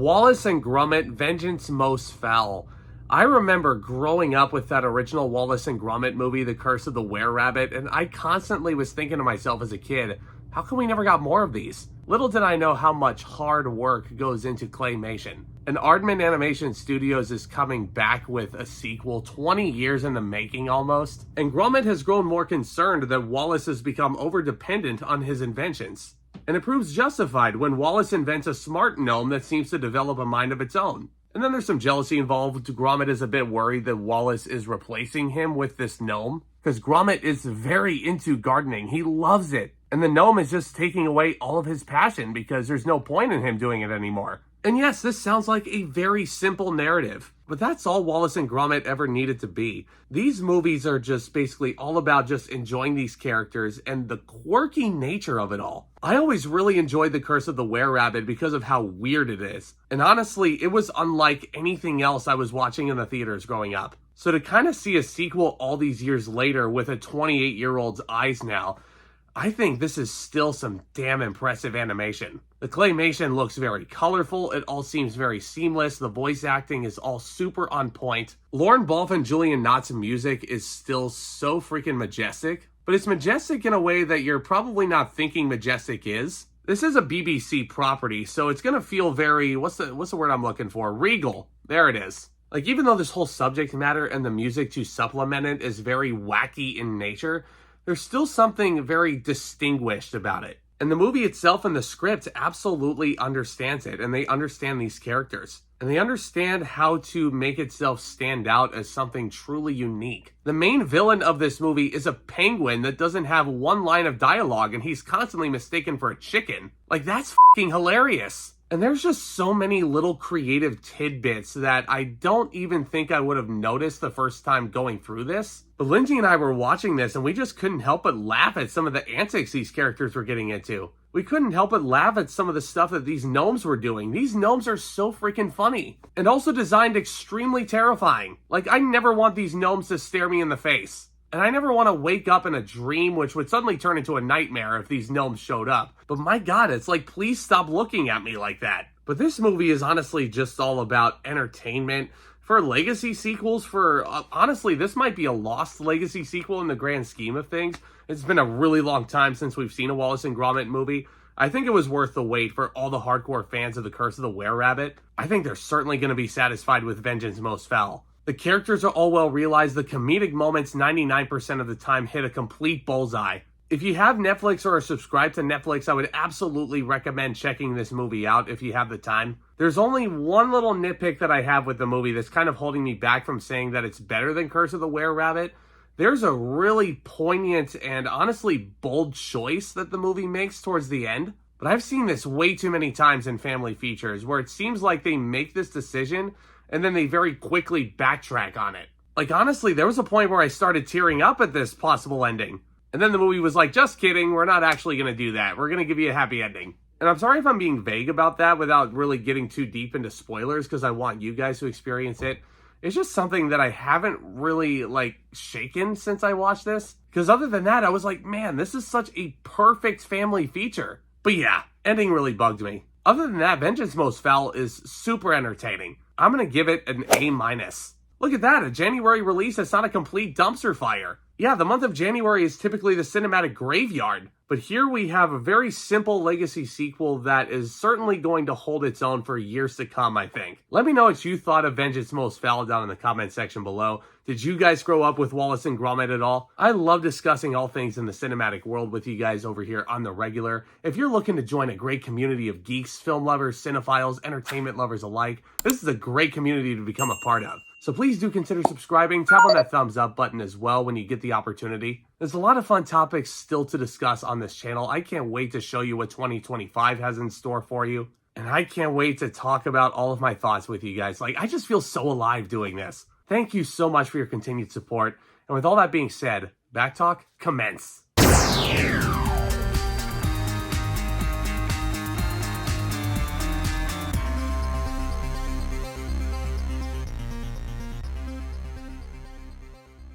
Wallace and Gromit, Vengeance Most Fowl. I remember growing up with that original Wallace and Gromit movie, The Curse of the Were-Rabbit, and I constantly was thinking to myself as a kid, how come we never got more of these? Little did I know how much hard work goes into claymation. And Aardman Animation Studios is coming back with a sequel 20 years in the making almost. And Gromit has grown more concerned that Wallace has become over-dependent on his inventions. And it proves justified when Wallace invents a smart gnome that seems to develop a mind of its own. And then there's some jealousy involved. Gromit is a bit worried that Wallace is replacing him with this gnome, because Gromit is very into gardening. He loves it. And the gnome is just taking away all of his passion because there's no point in him doing it anymore. And yes, this sounds like a very simple narrative, but that's all Wallace and Gromit ever needed to be. These movies are just basically all about just enjoying these characters and the quirky nature of it all. I always really enjoyed The Curse of the Were-Rabbit because of how weird it is. And honestly, it was unlike anything else I was watching in the theaters growing up. So to kind of see a sequel all these years later with a 28-year-old's eyes now, I think this is still some damn impressive animation. The claymation looks very colorful, it all seems very seamless, the voice acting is all super on point. Lauren Balfe and Julian Knott's music is still so freaking majestic, but it's majestic in a way that you're probably not thinking majestic is. This is a BBC property, so it's gonna feel very, what's the word I'm looking for? Regal. There it is. Like, even though this whole subject matter and the music to supplement it is very wacky in nature, there's still something very distinguished about it. And the movie itself and the script absolutely understands it, and they understand these characters. And they understand how to make itself stand out as something truly unique. The main villain of this movie is a penguin that doesn't have one line of dialogue, and he's constantly mistaken for a chicken. Like, that's fucking hilarious. And there's just so many little creative tidbits that I don't even think I would have noticed the first time going through this. But Lindsay and I were watching this and we just couldn't help but laugh at some of the antics these characters were getting into. We couldn't help but laugh at some of the stuff that these gnomes were doing. These gnomes are so freaking funny. And also designed extremely terrifying. Like, I never want these gnomes to stare me in the face. And I never want to wake up in a dream, which would suddenly turn into a nightmare if these gnomes showed up. But my God, it's like, please stop looking at me like that. But this movie is honestly just all about entertainment. For legacy sequels, honestly, this might be a lost legacy sequel in the grand scheme of things. It's been a really long time since we've seen a Wallace and Gromit movie. I think it was worth the wait for all the hardcore fans of The Curse of the Were-Rabbit. I think they're certainly going to be satisfied with Vengeance Most Fowl. The characters are all well realized. The comedic moments 99% of the time hit a complete bullseye. If you have Netflix or are subscribed to Netflix, I would absolutely recommend checking this movie out if you have the time. There's only one little nitpick that I have with the movie that's kind of holding me back from saying that it's better than Curse of the Were-Rabbit. There's a really poignant and honestly bold choice that the movie makes towards the end. But I've seen this way too many times in family features where it seems like they make this decision and then they very quickly backtrack on it. Like, honestly, there was a point where I started tearing up at this possible ending. And then the movie was like, just kidding, we're not actually going to do that. We're going to give you a happy ending. And I'm sorry if I'm being vague about that without really getting too deep into spoilers, because I want you guys to experience it. It's just something that I haven't really, shaken since I watched this. Because other than that, I was like, man, this is such a perfect family feature. But yeah, ending really bugged me. Other than that, Vengeance Most Fowl is super entertaining. I'm going to give it an A-. Look at that, a January release that's not a complete dumpster fire. Yeah, the month of January is typically the cinematic graveyard, but here we have a very simple legacy sequel that is certainly going to hold its own for years to come, I think. Let me know what you thought of Vengeance Most Fowl down in the comment section below. Did you guys grow up with Wallace and Gromit at all? I love discussing all things in the cinematic world with you guys over here on the regular. If you're looking to join a great community of geeks, film lovers, cinephiles, entertainment lovers alike, this is a great community to become a part of. So please do consider subscribing, tap on that thumbs up button as well when you get the opportunity. There's a lot of fun topics still to discuss on this channel. I can't wait to show you what 2025 has in store for you. And I can't wait to talk about all of my thoughts with you guys. I just feel so alive doing this. Thank you so much for your continued support. And with all that being said, Back Talk, commence.